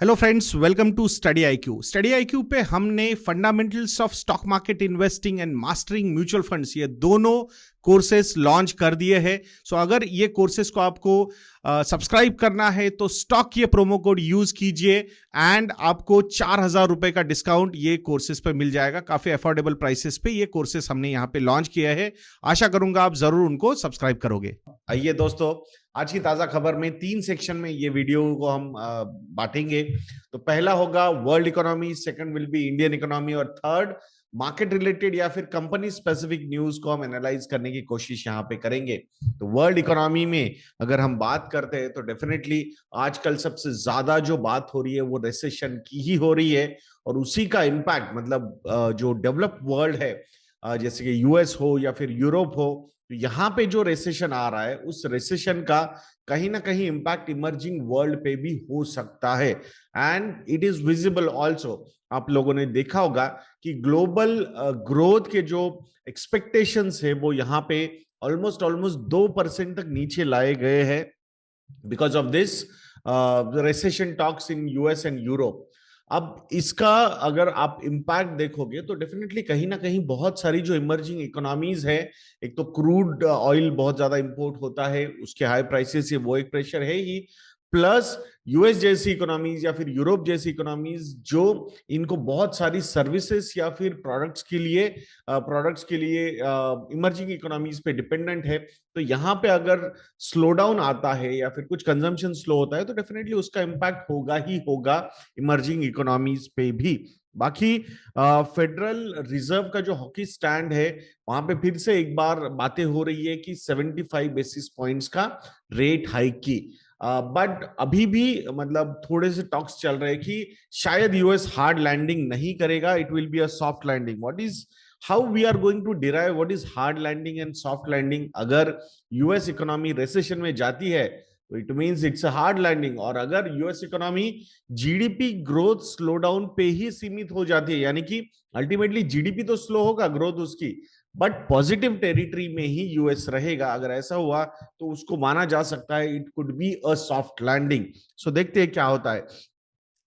Hello friends, welcome to study IQ. Study IQ पे हमने fundamentals of stock market investing and mastering mutual funds, ये दोनों courses launch कर दिए हैं। सो अगर ये कोर्सेस को आपको सब्सक्राइब करना है तो स्टॉक ये प्रोमो कोड यूज कीजिए एंड आपको 4,000 रुपए का डिस्काउंट ये कोर्सेस पे मिल जाएगा। काफी अफोर्डेबल प्राइसेस पे ये कोर्सेस हमने यहाँ पे लॉन्च किया है। आशा करूंगा आप जरूर उनको सब्सक्राइब करोगे। आइए दोस्तों, आज की ताजा खबर में 3 सेक्शन में ये वीडियो को हम बांटेंगे। तो पहला होगा world economy, second will be Indian economy और थर्ड मार्केट रिलेटेड या फिर कंपनी स्पेसिफिक न्यूज को हम एनालाइज करने की कोशिश यहाँ पे करेंगे। तो वर्ल्ड इकोनॉमी में अगर हम बात करते हैं तो डेफिनेटली आजकल सबसे ज्यादा जो बात हो रही है वो रिसेशन की ही हो रही है और उसी का इम्पैक्ट मतलब जो डेवलप्ड वर्ल्ड है जैसे कि यूएस हो या फिर यूरोप हो, तो यहाँ पे जो रिसेशन आ रहा है उस रिसेशन का कहीं ना कहीं इंपैक्ट इमर्जिंग वर्ल्ड पे भी हो सकता है and it is visible also. आप लोगों ने देखा होगा कि ग्लोबल ग्रोथ के जो एक्सपेक्टेशंस है वो यहाँ पे ऑलमोस्ट 2% तक नीचे लाए गए हैं because of this recession talks in US and Europe. अब इसका अगर आप इंपैक्ट देखोगे तो डेफिनेटली कहीं ना कहीं बहुत सारी जो इमर्जिंग इकोनॉमीज है, एक तो क्रूड ऑयल बहुत ज्यादा इंपोर्ट होता है, उसके हाई प्राइसेस से वो एक प्रेशर है ही, प्लस यूएस जैसी इकोनॉमीज या फिर यूरोप जैसी इकोनॉमीज जो इनको बहुत सारी सर्विसेज या फिर प्रोडक्ट्स के लिए इमर्जिंग इकोनॉमीज पे डिपेंडेंट है। तो यहाँ पे अगर स्लो डाउन आता है या फिर कुछ कंजम्पशन स्लो होता है तो डेफिनेटली उसका इंपैक्ट होगा ही होगा इमर्जिंग इकोनॉमीज पे भी। बाकी फेडरल रिजर्व का जो हॉकी स्टैंड है वहां पे फिर से एक बार बातें हो रही है कि 75 बेसिस पॉइंट्स का रेट हाइक की, बट अभी भी मतलब थोड़े से टॉक्स चल रहे हैं कि शायद यूएस हार्ड लैंडिंग नहीं करेगा, it will be a soft landing. What is how we are going to derive what is hard landing and soft landing? अगर यूएस इकोनॉमी रिसेशन में जाती है तो it means it's a hard landing, और अगर US economy GDP growth slow down पे ही सीमित हो जाती है, यानी कि अल्टीमेटली जीडीपी तो स्लो होगा ग्रोथ उसकी, बट पॉजिटिव टेरिटरी में ही यूएस रहेगा, अगर ऐसा हुआ तो उसको माना जा सकता है it could be a soft landing. So देखते हैं क्या होता है।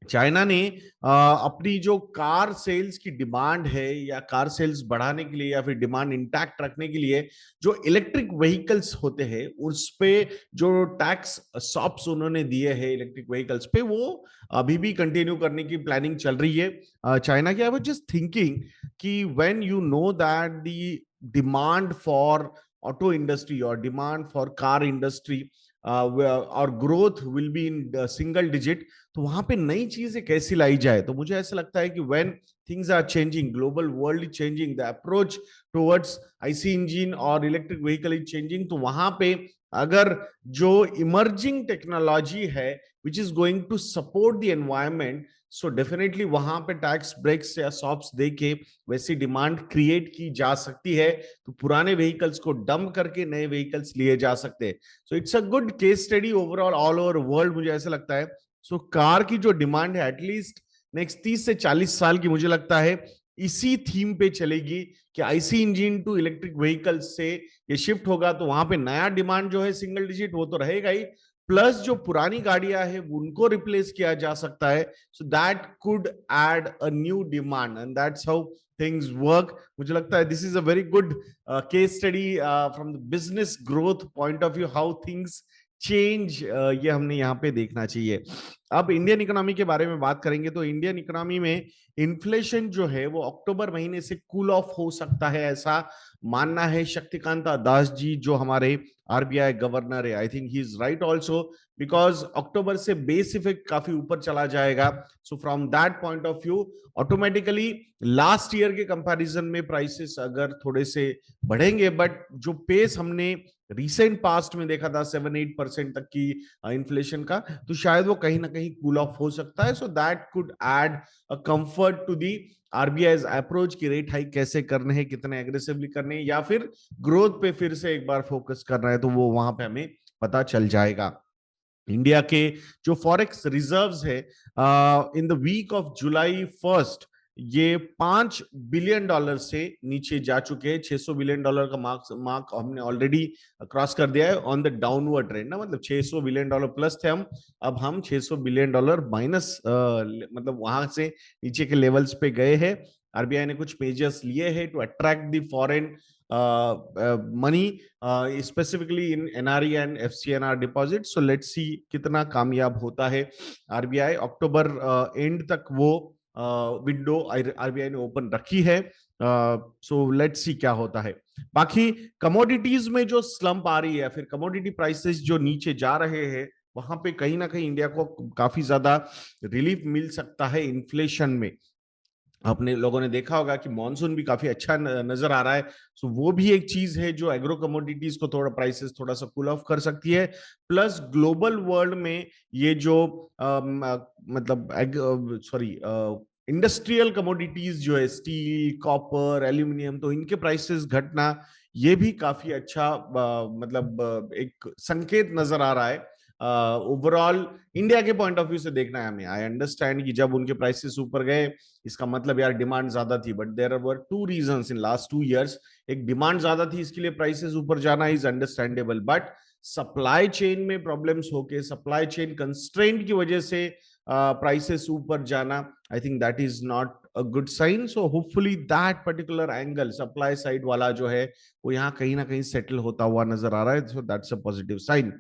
चाइना ने अपनी जो कार सेल्स की डिमांड है या कार सेल्स बढ़ाने के लिए या फिर डिमांड इंटैक्ट रखने के लिए जो इलेक्ट्रिक व्हीकल्स होते हैं उस पे जो टैक्स सॉप्स उन्होंने दिए हैं इलेक्ट्रिक व्हीकल्स पे, वो अभी भी कंटिन्यू करने की प्लानिंग चल रही है चाइना की। आई वाज जस्ट थिंकिंग कि when you know that the demand for auto industry और डिमांड फॉर कार इंडस्ट्री और growth will be in single digit, तो वहां पे नई चीजें कैसी लाई जाए। तो मुझे ऐसा लगता है कि when things are changing, global world is changing, the approach towards IC engine और इलेक्ट्रिक व्हीकल इज चेंजिंग, तो वहां पे अगर जो इमर्जिंग टेक्नोलॉजी है which is going to support the environment, so definitely वहां पे टैक्स ब्रेक्स या सॉप्स देके वैसी डिमांड क्रिएट की जा सकती है, तो पुराने व्हीकल्स को डंप करके नए व्हीकल्स लिए जा सकते हैं। So it's a good case study overall all over world, मुझे ऐसा लगता है। सो कार की जो डिमांड है एटलीस्ट नेक्स्ट 30 से 40 साल की, मुझे लगता है इसी थीम पे चलेगी कि IC engine to electric vehicle से ये शिफ्ट होगा, तो वहां पे नया डिमांड जो है सिंगल डिजिट वो तो रहेगा ही, प्लस जो पुरानी गाड़ियां हैं उनको रिप्लेस किया जा सकता है। So that could add a new demand and that's how things work. मुझे लगता है this is a very good case study from the business growth point of view, how things change, ये हमने यहाँ पे देखना चाहिए। अब इंडियन इकोनॉमी के बारे में बात करेंगे तो इंडियन इकोनॉमी में इन्फ्लेशन जो है वो अक्टूबर महीने से कूल ऑफ हो सकता है, ऐसा मानना है शक्तिकांता दास जी जो हमारे आरबीआई गवर्नर है। I think he is right also, because October से बेस इफेक्ट काफी ऊपर चला जाएगा। So from that point of view automatically last year के कंपैरिजन में प्राइसेस अगर थोड़े से बढ़ेंगे, बट जो पेस हमने रिसेंट पास्ट में देखा था 7-8% तक की इन्फ्लेशन का, तो शायद वो कहीं ना कहीं कूल ऑफ हो सकता है। So that could add a comfort to the RBI approach की रेट हाइक कैसे करने हैं, कितने एग्रेसिवली करने हैं, या फिर ग्रोथ पे फिर से एक बार फोकस करना है, तो वो वहां पे हमें पता चल जाएगा। इंडिया के जो फॉरेक्स रिजर्व्स है in the week of July 1 ये $5 बिलियन से नीचे जा चुके हैं। $600 बिलियन का मार्क हमने ऑलरेडी क्रॉस कर दिया है ऑन द डाउनवर्ड ट्रेंड ना, मतलब $600 बिलियन प्लस थे हम, अब हम $600 बिलियन माइनस मतलब वहां से नीचे के लेवल्स पे गए हैं। आरबीआई ने कुछ मेजर्स लिए हैं to attract the foreign money specifically in NRE and FCNR deposit. So let's see कितना कामयाब होता है आरबीआई। अक्टूबर एंड तक वो विंडो आरबीआई ने ओपन रखी है। सो लेट्स सी क्या होता है। बाकी कमोडिटीज में जो स्लंप आ रही है, फिर कमोडिटी प्राइसेस जो नीचे जा रहे हैं, वहां पे कहीं ना कहीं इंडिया को काफी ज्यादा रिलीफ मिल सकता है इन्फ्लेशन में। अपने लोगों ने देखा होगा कि मॉनसून भी काफी अच्छा नजर आ रहा है। सो वो भी एक चीज है जो एग्रो कमोडिटीज को थोड़ा प्राइसेस थोड़ा सा कूल ऑफ कर सकती है। प्लस ग्लोबल वर्ल्ड में ये जो मतलब सॉरी इंडस्ट्रियल कमोडिटीज जो है, स्टील, कॉपर, एल्यूमिनियम, तो इनके प्राइसेस घटना ये भी काफी अच्छा मतलब एक संकेत नजर आ रहा है। ओवरऑल इंडिया के पॉइंट ऑफ व्यू से देखना है हमें। आई अंडरस्टैंड कि जब उनके प्राइसेस ऊपर गए इसका मतलब यार डिमांड ज्यादा थी, but there were two reasons in last 2 years. एक डिमांड ज्यादा थी इसके लिए प्राइसेस ऊपर जाना is understandable, but supply chain में प्रॉब्लम्स होके, सप्लाई चेन कंस्ट्रेंट की वजह से प्राइसेस ऊपर जाना, I think that is not a good sign. So hopefully that particular angle supply side वाला जो है वो यहाँ कहीं ना कहीं सेटल होता हुआ नजर आ रहा है। So that's a positive sign.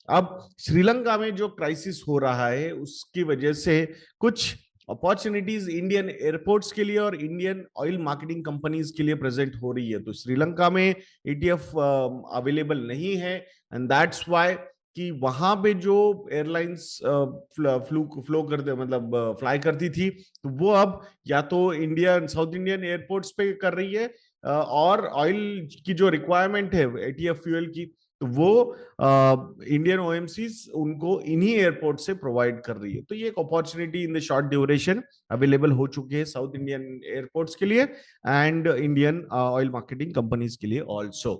अब श्रीलंका में जो क्राइसिस हो रहा है उसकी वजह से कुछ अपॉर्चुनिटीज इंडियन एयरपोर्ट्स के लिए और इंडियन ऑयल मार्केटिंग कंपनीज के लिए प्रेजेंट हो रही है। तो श्रीलंका में एटीएफ अवेलेबल नहीं है, एंड दैट्स व्हाई कि वहां पे जो एयरलाइंस फ्लो करते मतलब फ्लाई करती थी, तो वो अब या तो इंडियन साउथ इंडियन एयरपोर्ट्स पे कर रही है और ऑयल की जो रिक्वायरमेंट है एटीएफ फ्यूल की, तो वो इंडियन ओएमसीज उनको इन्हीं एयरपोर्ट से प्रोवाइड कर रही है। तो ये एक opportunity in the short duration available हो चुकी है साउथ इंडियन एयरपोर्ट्स के लिए and Indian oil marketing companies के लिए ऑल्सो।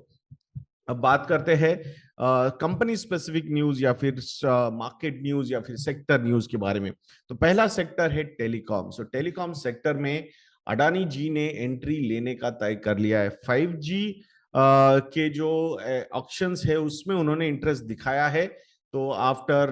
अब बात करते हैं कंपनी स्पेसिफिक न्यूज या फिर मार्केट न्यूज या फिर सेक्टर न्यूज के बारे में। तो पहला सेक्टर है टेलीकॉम। सो टेलीकॉम सेक्टर में अडानी जी ने एंट्री लेने का तय कर लिया है। 5G के जो ऑक्शंस है उसमें उन्होंने इंटरेस्ट दिखाया है। तो आफ्टर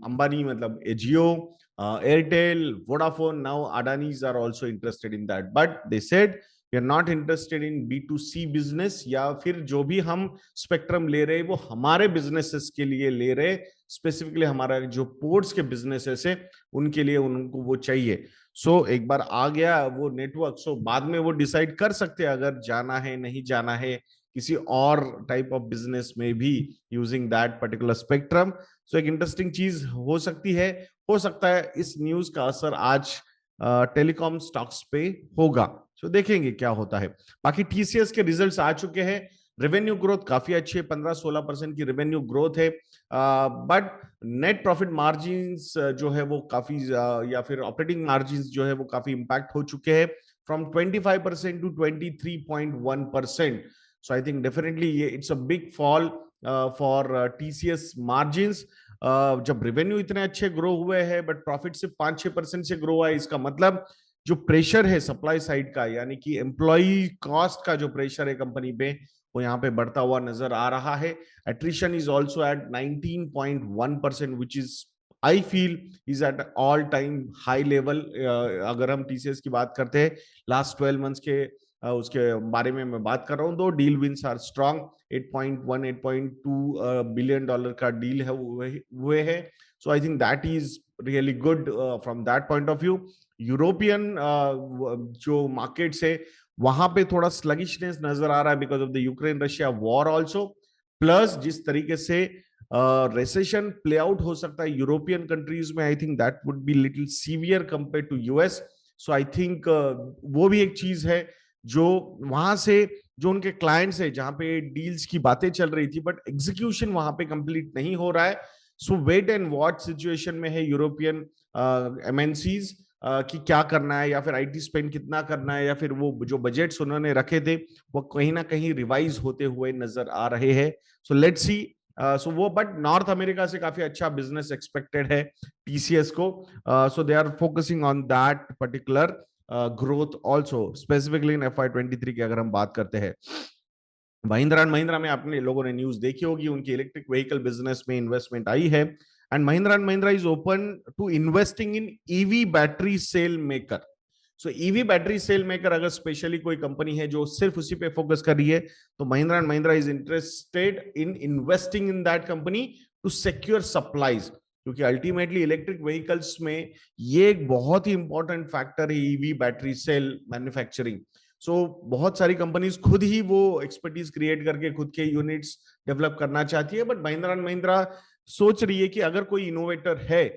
अंबानी मतलब Jio, Airtel, Vodafone, now Adanis are also interested in that, but they said we are not interested in B2C business, या फिर जो भी हम स्पेक्ट्रम ले रहे वो हमारे बिजनेसेस के लिए ले रहे, स्पेसिफिकली हमारा जो पोर्ट्स के बिजनेसेस है उनके लिए उनको वो चाहिए। सो एक बार आ गया वो नेटवर्क, सो बाद में वो डिसाइड कर सकते हैं अगर जाना है नहीं जाना है किसी और टाइप ऑफ बिजनेस में भी यूजिंग दैट पर्टिकुलर स्पेक्ट्रम। सो एक इंटरेस्टिंग चीज हो सकती है। हो सकता है इस न्यूज का असर आज टेलीकॉम स्टॉक्स पे होगा। सो देखेंगे क्या होता है। बाकी टीसीएस के रिजल्ट्स आ चुके हैं। रेवेन्यू ग्रोथ काफी अच्छी है, 15-16% की रेवेन्यू ग्रोथ है, बट नेट प्रॉफिट मार्जिन जो है वो काफी या फिर ऑपरेटिंग मार्जिन जो है वो काफी इंपैक्ट हो चुके हैं from 25% to 23.1%। So I think definitely ये it's a big fall for TCS margins. जब रेवेन्यू इतने अच्छे ग्रो हुए हैं बट प्रॉफिट सिर्फ 5-6% से ग्रो हुआ है, इसका मतलब जो प्रेशर है सप्लाई साइड का, यानी कि एम्प्लॉय कॉस्ट का जो प्रेशर है कंपनी पे, वो यहाँ पे बढ़ता हुआ नजर आ रहा है। Attrition is also eight 19.1%, which is I feel is at all time high level. अगर हम टीसीएस की बात करते हैं लास्ट 12 मंथ्स के उसके बारे में मैं बात कर रहा हूँ, तो deal wins are strong. 8.1 8.2 billion dollar का डील है हुए है। So I think that is really good from that point of view. European जो मार्केट्स है वहां पे थोड़ा स्लगिशनेस नजर आ रहा है because of the Ukraine Russia war also, plus जिस तरीके से रिसेशन प्ले आउट हो सकता है यूरोपियन कंट्रीज में, I think that would be little severe compare to US. So I think वो भी एक चीज है जो वहां से जो उनके क्लाइंट्स है जहां पे डील्स की बातें चल रही थी बट एग्जीक्यूशन वहां पे कंप्लीट नहीं हो रहा है। सो वेट एंड वॉच सिचुएशन में है यूरोपियन एमएनसीज कि क्या करना है, या फिर आईटी स्पेंड कितना करना है, या फिर वो जो बजट्स उन्होंने रखे थे वो कहीं ना कहीं रिवाइज होते हुए नजर आ रहे हैं। सो लेट्स सी सो वो बट नॉर्थ अमेरिका से काफी अच्छा बिजनेस एक्सपेक्टेड है टीसीएस को, so they are focusing on that particular growth also specifically in FY23 की अगर हम बात करते हैं। महिंद्रा एंड महिंद्रा में आपने लोगों ने न्यूज देखी होगी, उनकी इलेक्ट्रिक व्हीकल बिजनेस में इन्वेस्टमेंट आई है and Mahindra and Mahindra is open to investing in EV battery cell maker. So EV battery cell maker अगर स्पेशली कोई कंपनी है जो सिर्फ उसी पे फोकस कर रही है, तो Mahindra and Mahindra is interested in investing in that company to secure supplies, क्योंकि अल्टीमेटली इलेक्ट्रिक व्हीकल्स में ये एक बहुत ही इंपॉर्टेंट फैक्टर है EV battery cell manufacturing. So बहुत सारी कंपनीज खुद ही वो एक्सपर्टीज क्रिएट करके खुद के यूनिट्स डेवलप करना चाहती है, बट महिंद्रा एंड महिंद्रा सोच रही है कि अगर कोई इनोवेटर है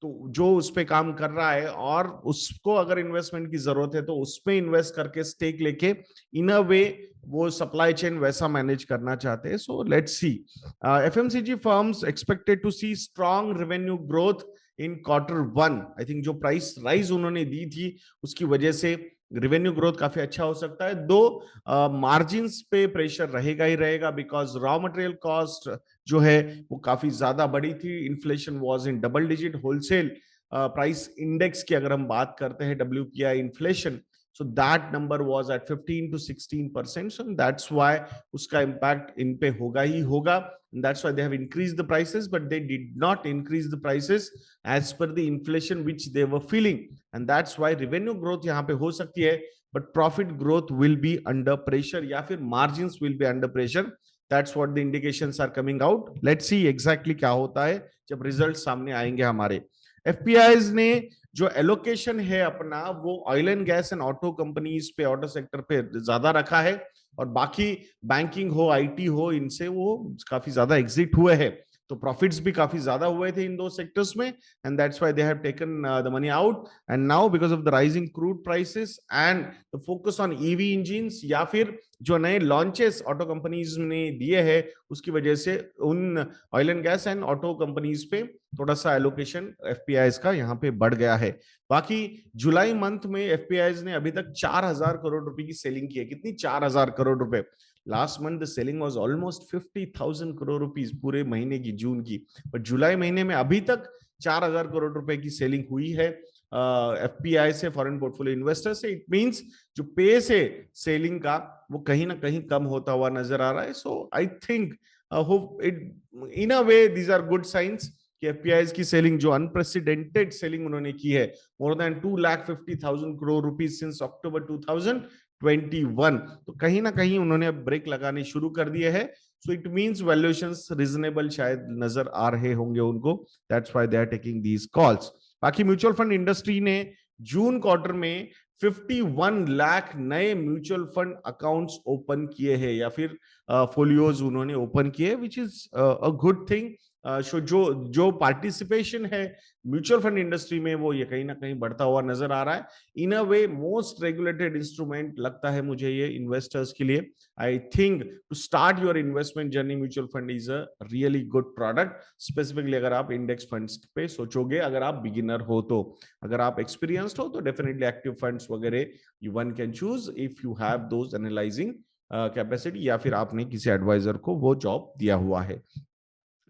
तो जो उस पे काम कर रहा है और उसको अगर इन्वेस्टमेंट की जरूरत है तो उस पे इन्वेस्ट करके स्टेक लेके इन अ वे वो सप्लाई चेन वैसा मैनेज करना चाहते हैं। So let's see, FMCG firms expected to see strong revenue growth in Q1। I think जो प्राइस राइज उन्होंने दी थी उसकी वजह से रेवेन्यू ग्रोथ काफी अच्छा हो सकता है, दो मार्जिन्स पे प्रेशर रहेगा ही रहेगा बिकॉज रॉ मटेरियल कॉस्ट जो है वो काफी ज्यादा बढ़ी थी, inflation was in double digit, wholesale price index की अगर हम बात करते हैं WPI inflation, so that number was at 15 to 16%, so that's why उसका impact इन पे होगा ही होगा, and that's why they have increased the prices, but they did not increase the prices as per the inflation which they were feeling, and that's why revenue growth यहाँ पे हो सकती है but profit growth will be under pressure या फिर margins will be under pressure। That's what the indications are coming out। Let's see exactly क्या होता है जब रिजल्ट सामने आएंगे हमारे। एफपीआईज ने जो एलोकेशन है अपना वो oil and gas and auto companies पे, ऑटो सेक्टर पे ज्यादा रखा है, और बाकी बैंकिंग हो आईटी हो इनसे वो काफी ज्यादा एग्जिट हुए हैं, तो प्रॉफिट्स भी काफी ज्यादा हुए थे इन दो सेक्टर्स में, and that's why they have taken the money out. And now because of the rising crude prices and the focus on EV engines या फिर जो नए लॉन्चेस ऑटो कंपनीज ने दिए हैं उसकी वजह से उन oil and gas and auto companies पे थोड़ा सा एलोकेशन एफपीआईज का यहाँ पे बढ़ गया है। बाकी जुलाई मंथ में एफपीआईज ने अभी तक 4000 करोड़ रुपए की सेलिंग की है। कितनी? 4000 करोड़ रुपए। Last month the selling was almost 50,000 crore rupees पूरे महीने की, जून की, पर जुलाई महीने में अभी तक 4000 करोड़ रुपए की सेलिंग हुई है एफपीआई से, फॉरेन पोर्टफोलियो इन्वेस्टर से। इट मींस जो पेस है सेलिंग का वो कहीं ना कहीं कम होता हुआ नजर आ रहा है। So I think hope it in a way these are good signs कि एफपीआई की सेलिंग जो अनप्रेसिडेंटेड सेलिंग उन्होंने की है, more than 2,50,000 crore rupees since October 2021, तो कहीं ना कहीं उन्होंने अब ब्रेक लगाने शुरू कर दिए हैं। So it means valuations reasonable शायद नजर आ रहे होंगे उनको, that's why they are taking these calls. बाकी म्यूचुअल फंड इंडस्ट्री ने जून क्वार्टर में 51 लाख नए म्यूचुअल फंड अकाउंट्स ओपन किए हैं या फिर फोलियोज उन्होंने ओपन किए, विच इज अ गुड थिंग। जो पार्टिसिपेशन है म्यूचुअल फंड इंडस्ट्री में वो ये कहीं ना कहीं बढ़ता हुआ नजर आ रहा है। In a way most regulated instrument लगता है मुझे ये इन्वेस्टर्स के लिए। I think to start your investment journey mutual fund is a really good product, specifically अगर आप इंडेक्स फंड्स पे सोचोगे, अगर आप बिगिनर हो तो। अगर आप एक्सपीरियंस्ड हो तो डेफिनेटली एक्टिव फंड्स वगैरह you one can choose if you have those analysing capacity, या फिर आपने किसी एडवाइजर को वो जॉब दिया हुआ है।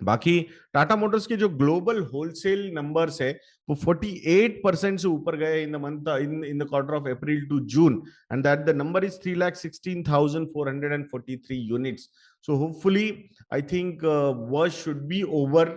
बाकी टाटा मोटर्स के जो ग्लोबल होलसेल नंबर्स है वो 48% से ऊपर गए in the month in the quarter of April to June, and that the number is 3,16,443 units. So hopefully I think work should be over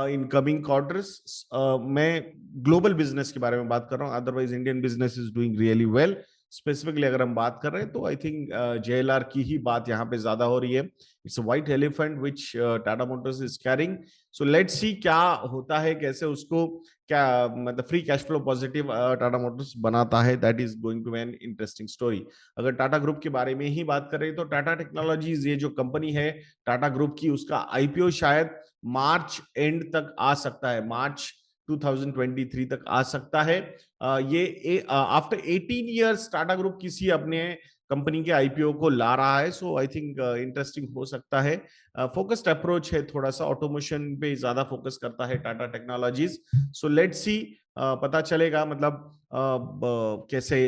in coming quarters. मैं global business के बारे में बात कर रहा हूँ, otherwise Indian business is doing really well. Specifically अगर हम बात कर रहे हैं तो आई थिंक जेएलआर की ही बात यहाँ पे ज्यादा हो रही है। It's a white elephant which Tata Motors is carrying. So let's see क्या होता है, कैसे उसको क्या मतलब free cash flow positive Tata Motors बनाता है। That is going to be an interesting story. अगर टाटा ग्रुप के बारे में ही बात करें तो टाटा टेक्नोलॉजीज ये जो कंपनी है टाटा ग्रुप की, उसका आईपीओ शायद मार्च एंड तक आ सकता है, मार्च 2023 तक आ सकता है। ये आफ्टर 18 इयर्स टाटा ग्रुप किसी अपने कंपनी के आईपीओ को ला रहा है। सो आई थिंक इंटरेस्टिंग हो सकता है। फोकस्ड अप्रोच है, थोड़ा सा ऑटोमेशन पे ज्यादा फोकस करता है टाटा टेक्नोलॉजीज। सो लेट्स सी पता चलेगा, मतलब कैसे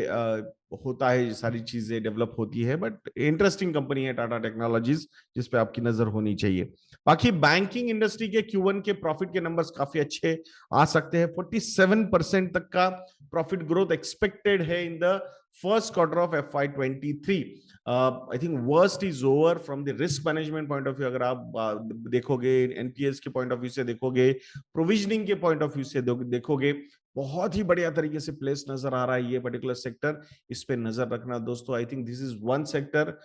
होता है, ये सारी चीजें डेवलप होती है। बट इंटरेस्टिंग कंपनी है टाटा टेक्नोलॉजीज, जिस पे आपकी नजर होनी चाहिए। बाकी बैंकिंग इंडस्ट्री के Q1 के प्रॉफिट के नंबर्स काफी अच्छे आ सकते हैं। 47% तक का प्रॉफिट ग्रोथ एक्सपेक्टेड है in the first quarter of FY23। I think worst is over from the risk management point of view. अगर आप देखोगे, एनपीएस के पॉइंट ऑफ व्यू से देखोगे, प्रोविजनिंग के पॉइंट ऑफ व्यू से देखोगे, बहुत ही बढ़िया तरीके से प्लेस नजर आ रहा है ये पर्टिकुलर सेक्टर। इस पे नजर रखना दोस्तों। I think this is one sector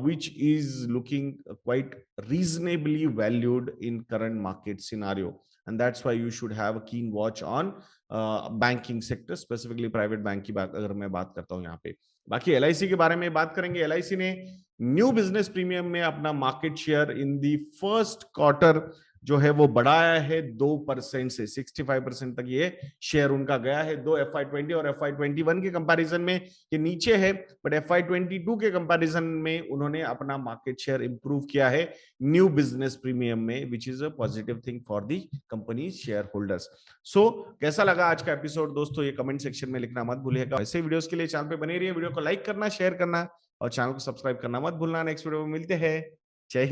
which is looking quite reasonably valued in current market scenario, and that's why you should have a keen watch on banking sector, specifically private bank की बात अगर मैं बात करता हूं यहाँ पे। बाकी एलआईसी के बारे में बात करेंगे। एलआईसी ने न्यू बिजनेस प्रीमियम में अपना market share in the first quarter जो है वो बढ़ाया है 2% से 65% तक ये शेयर उनका गया है। दो FY20 और FY21 के कंपैरिजन में ये नीचे है, बट FY22 के कंपैरिजन में उन्होंने अपना मार्केट शेयर इंप्रूव किया है न्यू बिजनेस प्रीमियम में, which is a positive thing for the company shareholders. So कैसा लगा आज का एपिसोड दोस्तों, ये कमेंट सेक्शन में लिखना मत भूलिएगा। ऐसे वीडियोस के लिए चैनल पे बने रहिए, वीडियो को लाइक करना, शेयर करना और चैनल को सब्सक्राइब करना मत भूलना। नेक्स्ट वीडियो में मिलते हैं। जय हिंद।